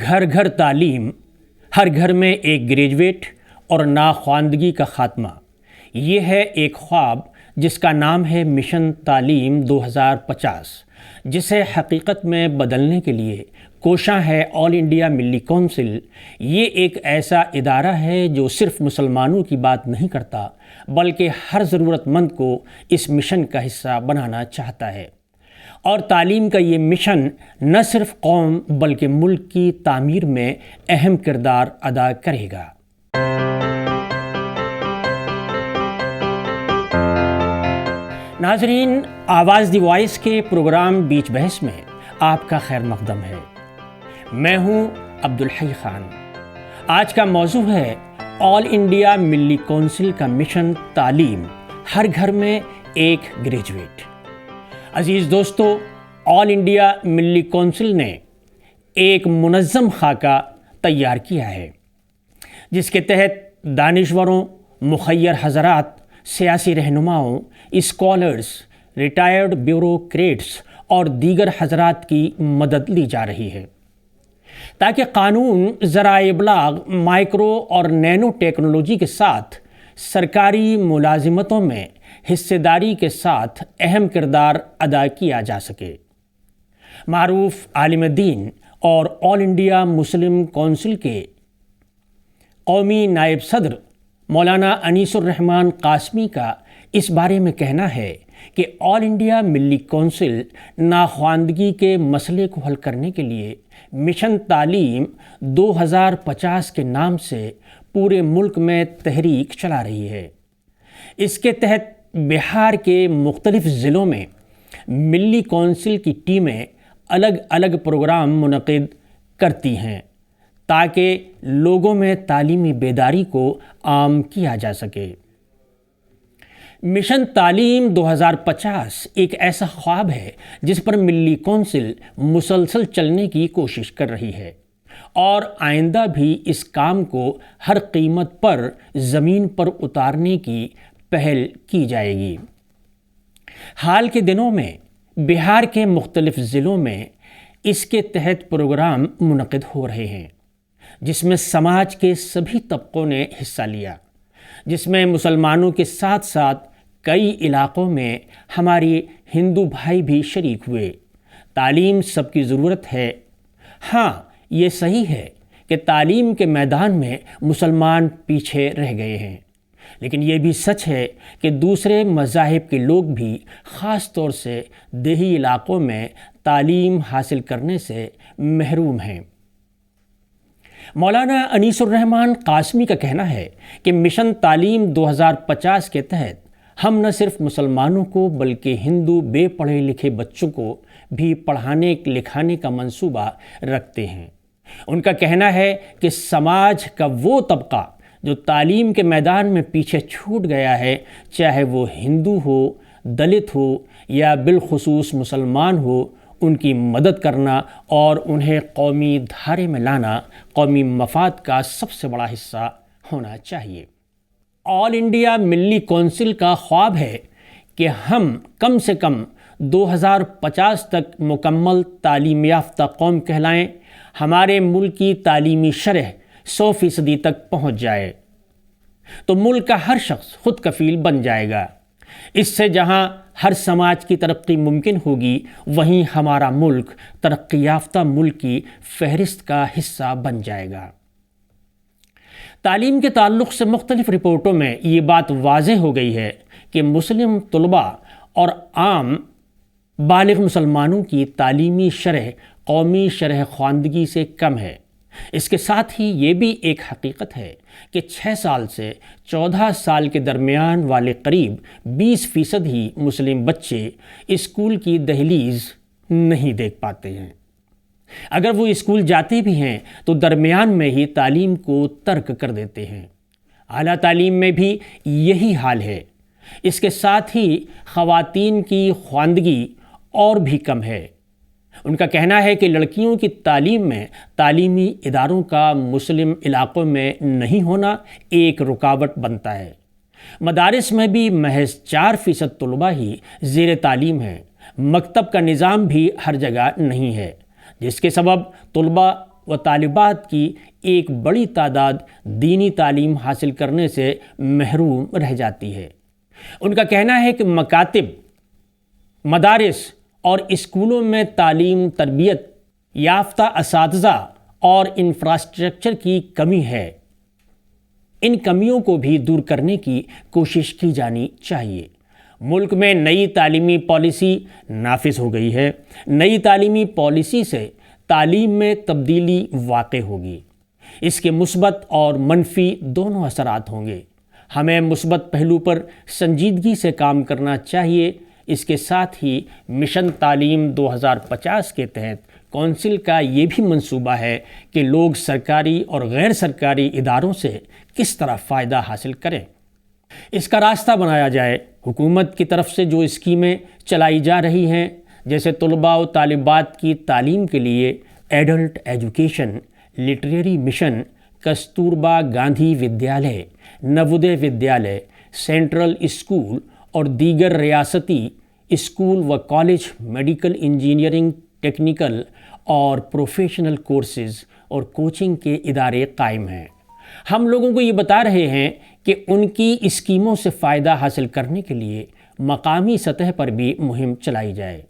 گھر گھر تعلیم، ہر گھر میں ایک گریجویٹ اور ناخواندگی کا خاتمہ، یہ ہے ایک خواب جس کا نام ہے مشن تعلیم 2050، جسے حقیقت میں بدلنے کے لیے کوشاں ہے آل انڈیا ملی کونسل۔ یہ ایک ایسا ادارہ ہے جو صرف مسلمانوں کی بات نہیں کرتا بلکہ ہر ضرورت مند کو اس مشن کا حصہ بنانا چاہتا ہے، اور تعلیم کا یہ مشن نہ صرف قوم بلکہ ملک کی تعمیر میں اہم کردار ادا کرے گا۔ ناظرین، آواز دی وائس کے پروگرام بیچ بحث میں آپ کا خیر مقدم ہے۔ میں ہوں عبدالحی خان۔ آج کا موضوع ہے آل انڈیا ملی کونسل کا مشن تعلیم، ہر گھر میں ایک گریجویٹ۔ عزیز دوستو، آل انڈیا ملی کونسل نے ایک منظم خاکہ تیار کیا ہے جس کے تحت دانشوروں، مخیر حضرات، سیاسی رہنماؤں، اسکالرز، ریٹائرڈ بیوروکریٹس اور دیگر حضرات کی مدد لی جا رہی ہے تاکہ قانون، ذرائع ابلاغ، مائکرو اور نینو ٹیکنالوجی کے ساتھ سرکاری ملازمتوں میں حصہ داری کے ساتھ اہم کردار ادا کیا جا سکے۔ معروف عالم دین اور آل انڈیا مسلم کونسل کے قومی نائب صدر مولانا انیس الرحمن قاسمی کا اس بارے میں کہنا ہے کہ آل انڈیا ملی کونسل ناخواندگی کے مسئلے کو حل کرنے کے لیے مشن تعلیم 2050 کے نام سے پورے ملک میں تحریک چلا رہی ہے۔ اس کے تحت بہار کے مختلف ضلعوں میں ملی کونسل کی ٹیمیں الگ الگ پروگرام منعقد کرتی ہیں تاکہ لوگوں میں تعلیمی بیداری کو عام کیا جا سکے۔ مشن تعلیم 2050 ایک ایسا خواب ہے جس پر ملی کونسل مسلسل چلنے کی کوشش کر رہی ہے اور آئندہ بھی اس کام کو ہر قیمت پر زمین پر اتارنے کی پہل کی جائے گی۔ حال کے دنوں میں بہار کے مختلف ضلعوں میں اس کے تحت پروگرام منعقد ہو رہے ہیں جس میں سماج کے سبھی طبقوں نے حصہ لیا، جس میں مسلمانوں کے ساتھ ساتھ کئی علاقوں میں ہماری ہندو بھائی بھی شریک ہوئے۔ تعلیم سب کی ضرورت ہے۔ ہاں، یہ صحیح ہے کہ تعلیم کے میدان میں مسلمان پیچھے رہ گئے ہیں، لیکن یہ بھی سچ ہے کہ دوسرے مذاہب کے لوگ بھی خاص طور سے دیہی علاقوں میں تعلیم حاصل کرنے سے محروم ہیں۔ مولانا انیس الرحمن قاسمی کا کہنا ہے کہ مشن تعلیم 2050 کے تحت ہم نہ صرف مسلمانوں کو بلکہ ہندو بے پڑھے لکھے بچوں کو بھی پڑھانے لکھانے کا منصوبہ رکھتے ہیں۔ ان کا کہنا ہے کہ سماج کا وہ طبقہ جو تعلیم کے میدان میں پیچھے چھوٹ گیا ہے، چاہے وہ ہندو ہو، دلت ہو یا بالخصوص مسلمان ہو، ان کی مدد کرنا اور انہیں قومی دھارے میں لانا قومی مفاد کا سب سے بڑا حصہ ہونا چاہیے۔ آل انڈیا ملی کونسل کا خواب ہے کہ ہم کم سے کم 2050 تک مکمل تعلیم یافتہ قوم کہلائیں، ہمارے ملک کی تعلیمی شرح 100% تک پہنچ جائے تو ملک کا ہر شخص خود کفیل بن جائے گا۔ اس سے جہاں ہر سماج کی ترقی ممکن ہوگی، وہیں ہمارا ملک ترقی یافتہ ملک کی فہرست کا حصہ بن جائے گا۔ تعلیم کے تعلق سے مختلف رپورٹوں میں یہ بات واضح ہو گئی ہے کہ مسلم طلباء اور عام بالغ مسلمانوں کی تعلیمی شرح قومی شرح خواندگی سے کم ہے۔ اس کے ساتھ ہی یہ بھی ایک حقیقت ہے کہ 6 سال سے 14 سال کے درمیان والے قریب 20% ہی مسلم بچے اسکول کی دہلیز نہیں دیکھ پاتے ہیں۔ اگر وہ اسکول جاتے بھی ہیں تو درمیان میں ہی تعلیم کو ترک کر دیتے ہیں۔ اعلیٰ تعلیم میں بھی یہی حال ہے۔ اس کے ساتھ ہی خواتین کی خواندگی اور بھی کم ہے۔ ان کا کہنا ہے کہ لڑکیوں کی تعلیم میں تعلیمی اداروں کا مسلم علاقوں میں نہیں ہونا ایک رکاوٹ بنتا ہے۔ مدارس میں بھی محض 4% طلباء ہی زیر تعلیم ہیں۔ مکتب کا نظام بھی ہر جگہ نہیں ہے، جس کے سبب طلباء و طالبات کی ایک بڑی تعداد دینی تعلیم حاصل کرنے سے محروم رہ جاتی ہے۔ ان کا کہنا ہے کہ مکاتب، مدارس اور اسکولوں میں تعلیم تربیت یافتہ اساتذہ اور انفراسٹرکچر کی کمی ہے۔ ان کمیوں کو بھی دور کرنے کی کوشش کی جانی چاہیے۔ ملک میں نئی تعلیمی پالیسی نافذ ہو گئی ہے۔ نئی تعلیمی پالیسی سے تعلیم میں تبدیلی واقع ہوگی۔ اس کے مثبت اور منفی دونوں اثرات ہوں گے۔ ہمیں مثبت پہلو پر سنجیدگی سے کام کرنا چاہیے۔ اس کے ساتھ ہی مشن تعلیم 2050 کے تحت کونسل کا یہ بھی منصوبہ ہے کہ لوگ سرکاری اور غیر سرکاری اداروں سے کس طرح فائدہ حاصل کریں۔ اس کا راستہ بنایا جائے۔ حکومت کی طرف سے جو اسکیمیں چلائی جا رہی ہیں، جیسے طلباء و طالبات کی تعلیم کے لیے adult education, literary mission, Kasturba Gandhi Vidyalaya, Navodaya Vidyalaya, central school اور دیگر ریاستی اسکول و کالج، میڈیکل، انجینئرنگ، ٹیکنیکل اور پروفیشنل کورسز اور کوچنگ کے ادارے قائم ہیں۔ ہم لوگوں کو یہ بتا رہے ہیں کہ ان کی اسکیموں سے فائدہ حاصل کرنے کے لیے مقامی سطح پر بھی مہم چلائی جائے۔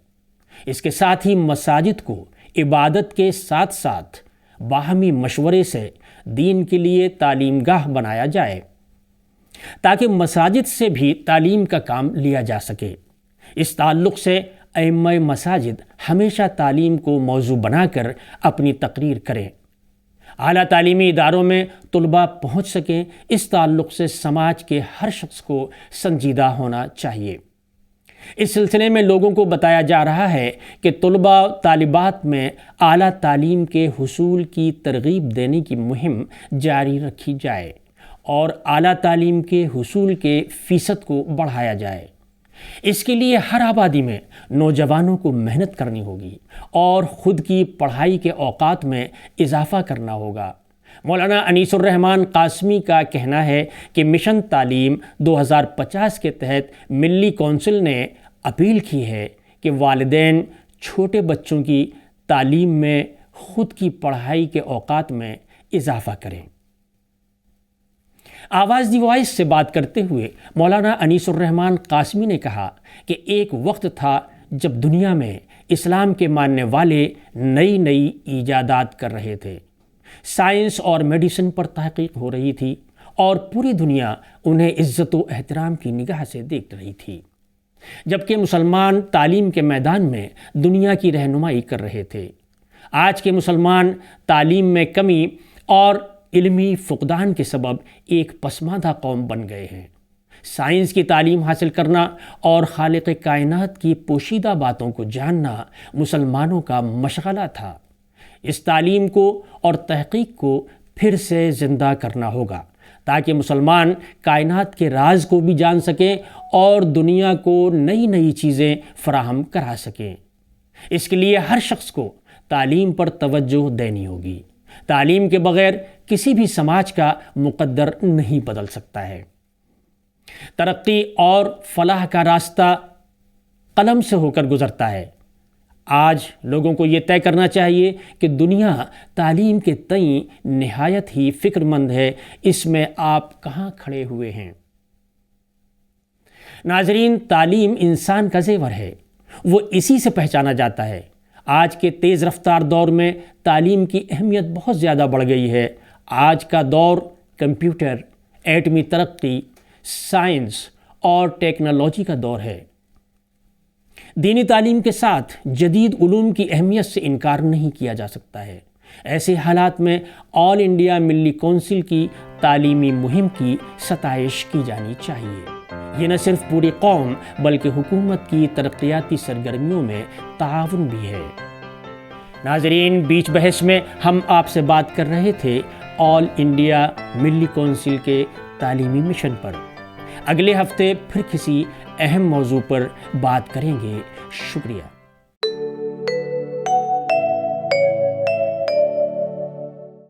اس کے ساتھ ہی مساجد کو عبادت کے ساتھ ساتھ باہمی مشورے سے دین کے لیے تعلیم گاہ بنایا جائے، تاکہ مساجد سے بھی تعلیم کا کام لیا جا سکے۔ اس تعلق سے ائمہ مساجد ہمیشہ تعلیم کو موضوع بنا کر اپنی تقریر کریں۔ اعلیٰ تعلیمی اداروں میں طلباء پہنچ سکیں، اس تعلق سے سماج کے ہر شخص کو سنجیدہ ہونا چاہیے۔ اس سلسلے میں لوگوں کو بتایا جا رہا ہے کہ طلباء طالبات میں اعلیٰ تعلیم کے حصول کی ترغیب دینے کی مہم جاری رکھی جائے اور اعلیٰ تعلیم کے حصول کے فیصد کو بڑھایا جائے۔ اس کے لیے ہر آبادی میں نوجوانوں کو محنت کرنی ہوگی اور خود کی پڑھائی کے اوقات میں اضافہ کرنا ہوگا۔ مولانا انیس الرحمن قاسمی کا کہنا ہے کہ مشن تعلیم 2050 کے تحت ملی کونسل نے اپیل کی ہے کہ والدین چھوٹے بچوں کی تعلیم میں خود کی پڑھائی کے اوقات میں اضافہ کریں۔ آواز دی وائس سے بات کرتے ہوئے مولانا انیس الرحمن قاسمی نے کہا کہ ایک وقت تھا جب دنیا میں اسلام کے ماننے والے نئی نئی ایجادات کر رہے تھے، سائنس اور میڈیسن پر تحقیق ہو رہی تھی اور پوری دنیا انہیں عزت و احترام کی نگاہ سے دیکھ رہی تھی، جبکہ مسلمان تعلیم کے میدان میں دنیا کی رہنمائی کر رہے تھے۔ آج کے مسلمان تعلیم میں کمی اور علمی فقدان کے سبب ایک پسماندہ قوم بن گئے ہیں۔ سائنس کی تعلیم حاصل کرنا اور خالق کائنات کی پوشیدہ باتوں کو جاننا مسلمانوں کا مشغلہ تھا۔ اس تعلیم کو اور تحقیق کو پھر سے زندہ کرنا ہوگا تاکہ مسلمان کائنات کے راز کو بھی جان سکیں اور دنیا کو نئی نئی چیزیں فراہم کرا سکیں۔ اس کے لیے ہر شخص کو تعلیم پر توجہ دینی ہوگی۔ تعلیم کے بغیر کسی بھی سماج کا مقدر نہیں بدل سکتا ہے۔ ترقی اور فلاح کا راستہ قلم سے ہو کر گزرتا ہے۔ آج لوگوں کو یہ طے کرنا چاہیے کہ دنیا تعلیم کے تئیں نہایت ہی فکر مند ہے۔ اس میں آپ کہاں کھڑے ہوئے ہیں؟ ناظرین، تعلیم انسان کا زیور ہے، وہ اسی سے پہچانا جاتا ہے۔ آج کے تیز رفتار دور میں تعلیم کی اہمیت بہت زیادہ بڑھ گئی ہے۔ آج کا دور کمپیوٹر، ایٹمی ترقی، سائنس اور ٹیکنالوجی کا دور ہے۔ دینی تعلیم کے ساتھ جدید علوم کی اہمیت سے انکار نہیں کیا جا سکتا ہے۔ ایسے حالات میں آل انڈیا ملی کونسل کی تعلیمی مہم کی ستائش کی جانی چاہیے۔ یہ نہ صرف پوری قوم بلکہ حکومت کی ترقیاتی سرگرمیوں میں تعاون بھی ہے۔ ناظرین، بیچ بحث میں ہم آپ سے بات کر رہے تھے آل انڈیا ملی کونسل کے تعلیمی مشن پر۔ اگلے ہفتے پھر کسی اہم موضوع پر بات کریں گے۔ شکریہ۔